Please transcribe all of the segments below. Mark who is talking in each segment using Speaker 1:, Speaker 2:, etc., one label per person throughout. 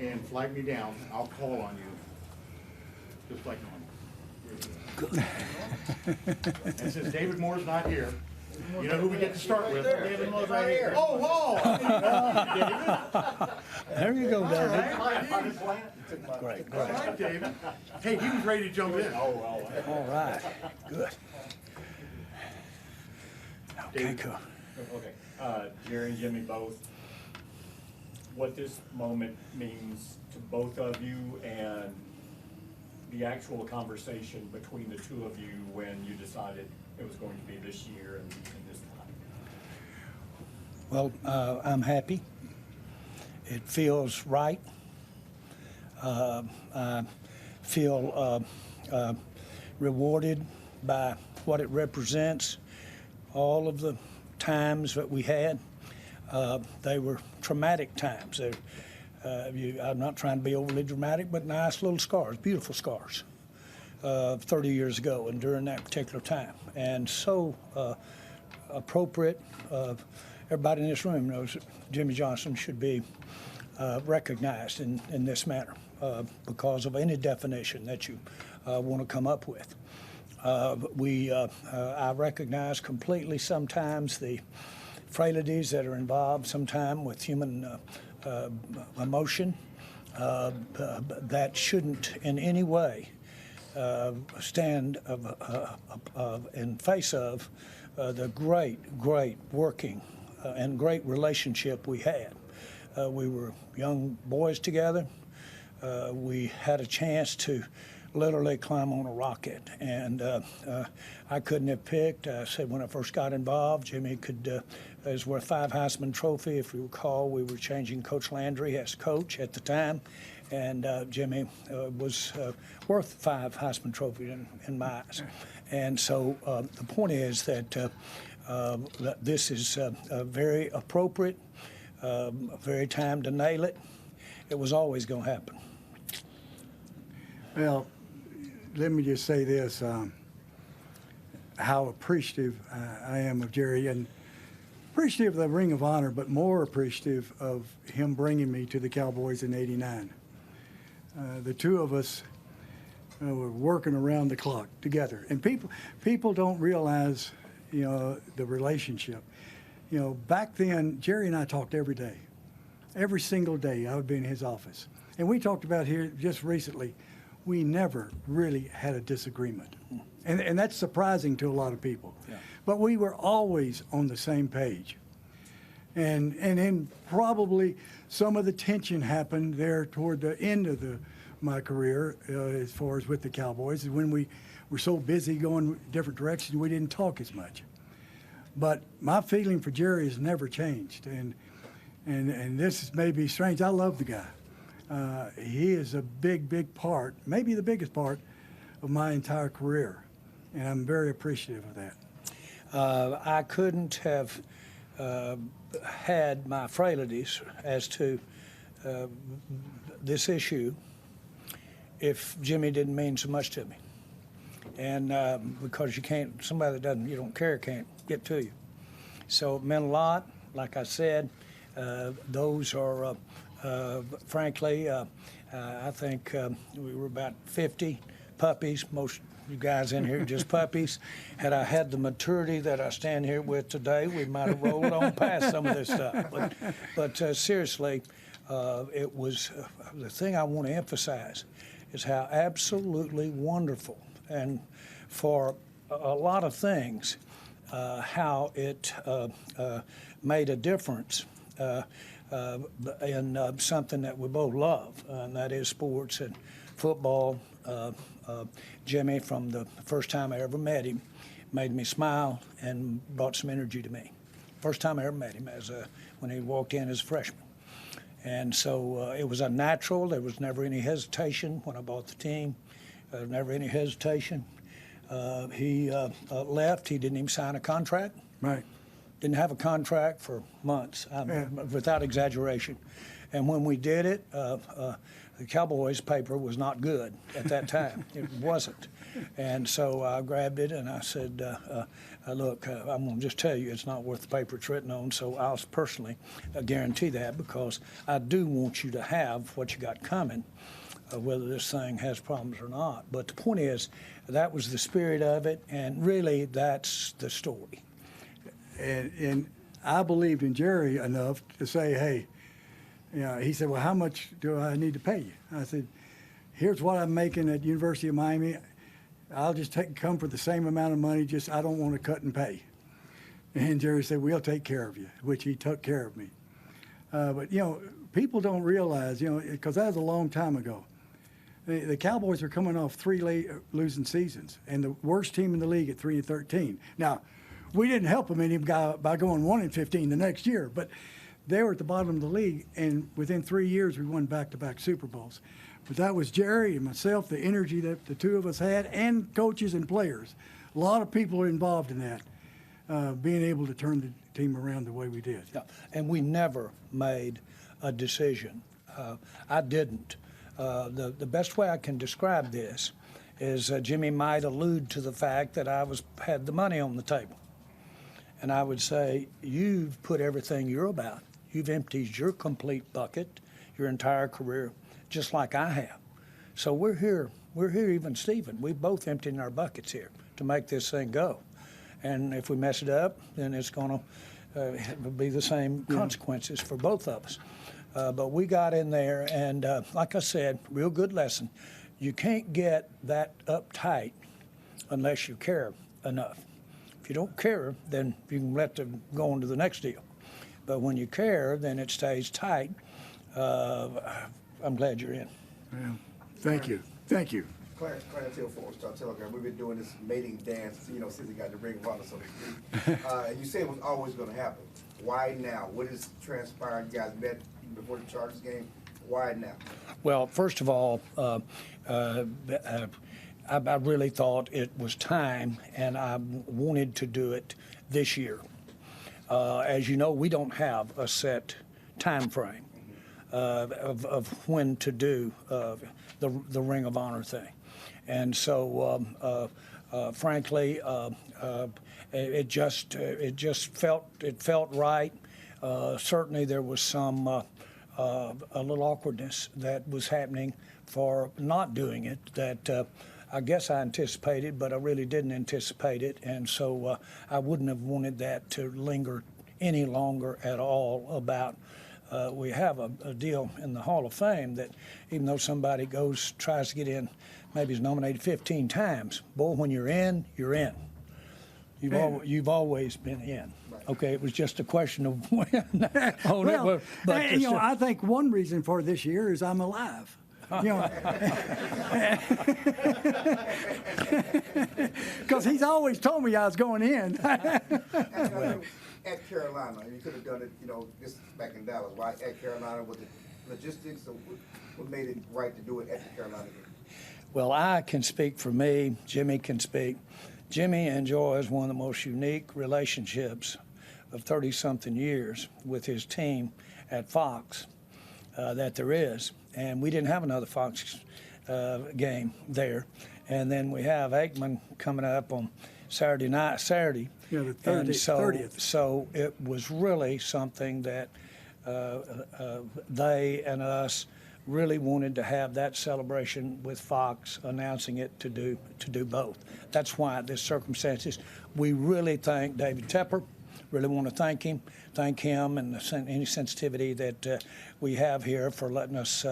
Speaker 1: and flag me down, I'll call on you, just like normal. And since David Moore's not here, you know who we get to start with? David Moore's right here. Oh, whoa!
Speaker 2: There you go, David.
Speaker 1: Great. All right, David. Hey, he was ready to jump in.
Speaker 2: All right, good. Okay, cool.
Speaker 3: Okay, Jerry and Jimmy both, what this moment means to both of you and the actual conversation between the two of you when you decided it was going to be this year and this time.
Speaker 2: Well, I'm happy. It feels right. I feel rewarded by what it represents. All of the times that we had, they were traumatic times. I'm not trying to be overly dramatic, but nice little scars, beautiful scars, 30 years ago and during that particular time. And so appropriate. Everybody in this room knows that Jimmy Johnson should be recognized in this manner because of any definition that you want to come up with. I recognize completely sometimes the frailties that are involved sometimes with human emotion that shouldn't in any way stand in face of the great working and great relationship we had. We were young boys together. We had a chance to literally climb on a rocket, and I couldn't have picked. I said when I first got involved, Jimmy is worth 5 Heisman Trophy. If you recall, we were changing Coach Landry as coach at the time, and Jimmy was worth 5 Heisman Trophy in my eyes. And so the point is that this is very appropriate, very time to nail it. It was always going to happen.
Speaker 4: Well, let me just say this, how appreciative I am of Jerry, and appreciative of the Ring of Honor, but more appreciative of him bringing me to the Cowboys in '89. The two of us were working around the clock together, and people don't realize, the relationship. Back then, Jerry and I talked every day. Every single day I would be in his office. And we talked about here just recently, we never really had a disagreement. And that's surprising to a lot of people. Yeah. But we were always on the same page. And then probably some of the tension happened there toward the end of my career as far as with the Cowboys, is when we were so busy going different directions, we didn't talk as much. But my feeling for Jerry has never changed. And this may be strange. I love the guy. He is a big part, maybe the biggest part of my entire career, and I'm very appreciative of that.
Speaker 2: I couldn't have had my frailties as to this issue if Jimmy didn't mean so much to me. And because somebody that you don't care can't get to you. So it meant a lot. Like I said, those are frankly, I think we were about 50 puppies. Most of you guys in here are just puppies. Had I had the maturity that I stand here with today, we might have rolled on past some of this stuff. But seriously, it was the thing I want to emphasize is how absolutely wonderful, and for a lot of things, how it made a difference in something that we both love, and that is sports and football. Jimmy, from the first time I ever met him, made me smile and brought some energy to me. First time I ever met him when he walked in as a freshman. And so it was a natural. There was never any hesitation when I bought the team. Never any hesitation. He left. He didn't even sign a contract.
Speaker 4: Right.
Speaker 2: Didn't have a contract for months, without exaggeration. And when we did it, the Cowboys paper was not good at that time. It wasn't. And so I grabbed it and I said, look, I'm going to just tell you it's not worth the paper it's written on, so I'll personally guarantee that, because I do want you to have what you got coming, whether this thing has problems or not. But the point is, that was the spirit of it, and really that's the story.
Speaker 4: And I believed in Jerry enough to say, hey, he said, well, how much do I need to pay you? I said, here's what I'm making at University of Miami. I'll just come for the same amount of money, just I don't want to cut and pay. And Jerry said, we'll take care of you, which he took care of me. But, people don't realize, because that was a long time ago. The Cowboys are coming off 3 losing seasons and the worst team in the league at 3-13. Now, we didn't help them any by going 1-15 the next year, but they were at the bottom of the league, and within 3 years we won back-to-back Super Bowls. But that was Jerry and myself, the energy that the two of us had, and coaches and players. A lot of people are involved in that, being able to turn the team around the way we did.
Speaker 2: Yeah. And we never made a decision. I didn't. The best way I can describe this is Jimmy might allude to the fact that I had the money on the table. And I would say, you've put everything you're about. You've emptied your complete bucket, your entire career, just like I have. So we're here even Stephen. We both emptied our buckets here to make this thing go. And if we mess it up, then it's going to be the same consequences for both of us. But we got in there, and like I said, real good lesson. You can't get that uptight unless you care enough. If you don't care, then you can let them go on to the next deal. But when you care, then it stays tight. I'm glad you're in.
Speaker 4: Well, thank you. Thank you.
Speaker 5: Clarence Hill for Star Telegram. We've been doing this mating dance, since he got the Ring of Honor, so to speak. And you said it was always going to happen. Why now? What has transpired? You guys met before the Chargers game. Why now?
Speaker 2: Well, first of all, I really thought it was time, and I wanted to do it this year. As you know, we don't have a set time frame of when to do the Ring of Honor thing. And so, frankly, it just felt right. Certainly, there was some a little awkwardness that was happening for not doing it that I guess I anticipated, but I really didn't anticipate it. And so I wouldn't have wanted that to linger any longer at all about we have a deal in the Hall of Fame that even though somebody tries to get in, maybe is nominated 15 times, boy, when you're in, you're in. You've always been in. Okay, it was just a question of when.
Speaker 4: I think one reason for this year is I'm alive. Because he's always told me I was going in.
Speaker 5: At Carolina, you could have done it, this is back in Dallas. Why at Carolina? Was it logistics? Or what made it right to do it at the Carolina game?
Speaker 2: Well, I can speak for me. Jimmy can speak. Jimmy enjoys one of the most unique relationships of 30-something years with his team at Fox that there is. And we didn't have another Fox game there. And then we have Aikman coming up on Saturday.
Speaker 4: Yeah, the 30th.
Speaker 2: So it was really something that they and us really wanted to have that celebration with Fox announcing it to do both. That's why this circumstances. We really thank David Tepper. Really want to thank him and any sensitivity that we have here for letting us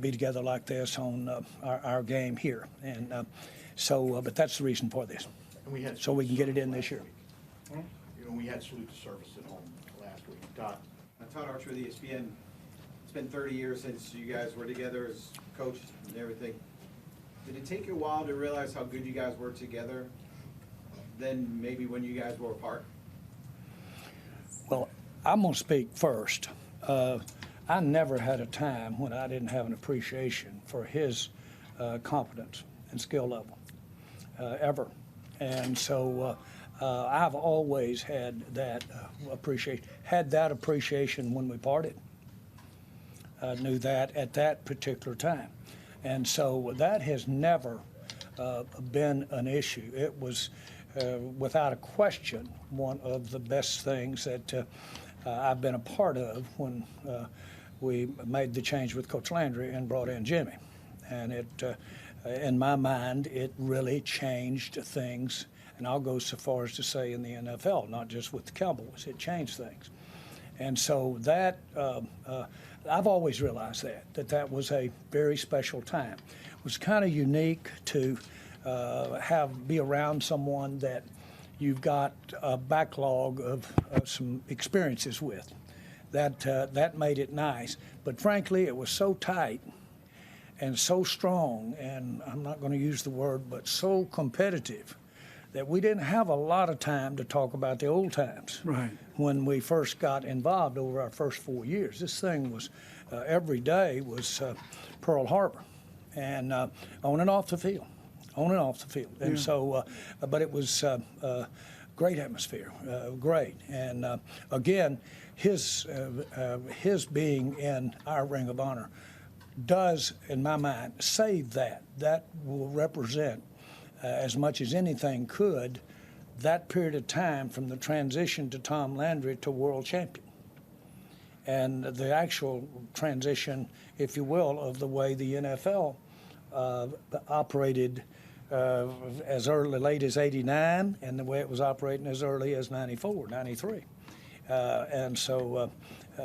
Speaker 2: be together like this on our game here. And but that's the reason for this.
Speaker 1: And
Speaker 2: so we can get it in this year.
Speaker 1: We had salute to service at home last week. Todd
Speaker 6: Archer with ESPN. It's been 30 years since you guys were together as coaches and everything. Did it take you a while to realize how good you guys were together than maybe when you guys were apart?
Speaker 2: Well, I'm going to speak first. I never had a time when I didn't have an appreciation for his competence and skill level, ever. And so I've always had that appreciation. Had that appreciation when we parted. I knew that at that particular time. And so that has never been an issue. It was, without a question, one of the best things that I've been a part of when we made the change with Coach Landry and brought in Jimmy. And it, in my mind, it really changed things. And I'll go so far as to say in the NFL, not just with the Cowboys, it changed things. And so that, I've always realized that was a very special time. It was kind of unique to be around someone that you've got a backlog of some experiences with. That made it nice. But frankly, it was so tight and so strong, and I'm not going to use the word, but so competitive, that we didn't have a lot of time to talk about the old times.
Speaker 4: Right.
Speaker 2: When we first got involved over our first 4 years, this thing was every day was Pearl Harbor, and on and off the field, And
Speaker 4: Yeah.
Speaker 2: so, but it was great atmosphere, great. And again, his being in our Ring of Honor does, in my mind, say that will represent as much as anything could that period of time from the transition to Tom Landry to world champion, and the actual transition, if you will, of the way the NFL operated as late as '89, and the way it was operating as early as '94, '93. And so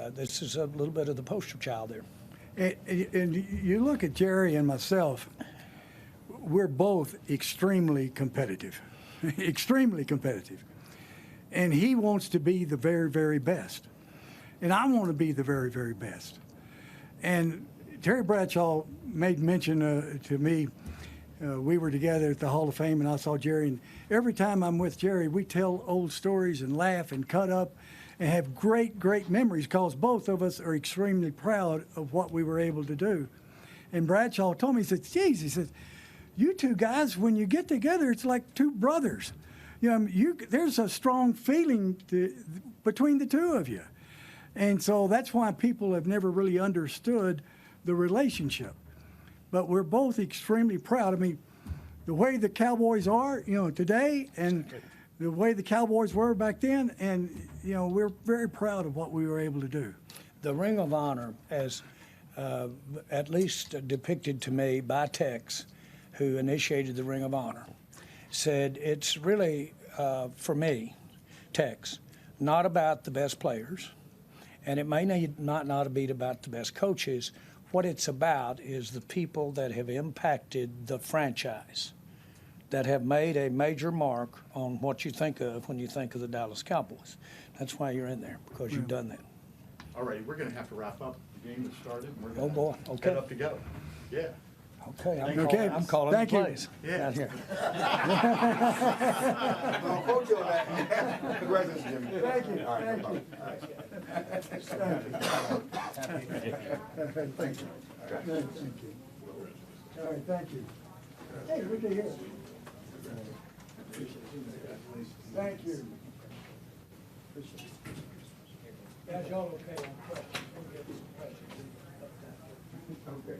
Speaker 2: this is a little bit of the poster child there.
Speaker 4: And you look at Jerry and myself, we're both extremely competitive, extremely competitive. And he wants to be the very, very best. And I want to be the very, very best. And Terry Bradshaw made mention to me, we were together at the Hall of Fame, and I saw Jerry. And every time I'm with Jerry, we tell old stories and laugh and cut up and have great, great memories, because both of us are extremely proud of what we were able to do. And Bradshaw told me, he said, geez, he said, you two guys, when you get together, it's like two brothers. There's a strong feeling between the two of you. And so that's why people have never really understood the relationship. But we're both extremely proud. I mean, the way the Cowboys are, today, and the way the Cowboys were back then, and, we're very proud of what we were able to do.
Speaker 2: The Ring of Honor, as at least depicted to me by Tex, who initiated the Ring of Honor, said it's really, for me, Tex, not about the best players, and it may not be about the best coaches. What it's about is the people that have impacted the franchise, that have made a major mark on what you think of when you think of the Dallas Cowboys. That's why you're in there, because you've done that.
Speaker 1: All right, we're gonna have to wrap up. The game has started, and we're
Speaker 2: Oh, boy,
Speaker 1: gonna
Speaker 2: okay.
Speaker 1: head up to go. Yeah.
Speaker 2: Okay,
Speaker 4: Okay.
Speaker 2: I'm calling
Speaker 4: Thank
Speaker 2: the
Speaker 4: you.
Speaker 2: plays.
Speaker 1: Yeah.
Speaker 2: Out here.
Speaker 5: I'll quote you on that. Congratulations, Jimmy.
Speaker 4: Thank you.
Speaker 5: All right,
Speaker 4: Thank
Speaker 5: no
Speaker 4: you.
Speaker 5: problem.
Speaker 4: Thank you. Thank you. All right, thank you. Hey, look at here. Thank you.
Speaker 2: Guys, y'all okay on questions? We'll get some questions.
Speaker 5: Okay.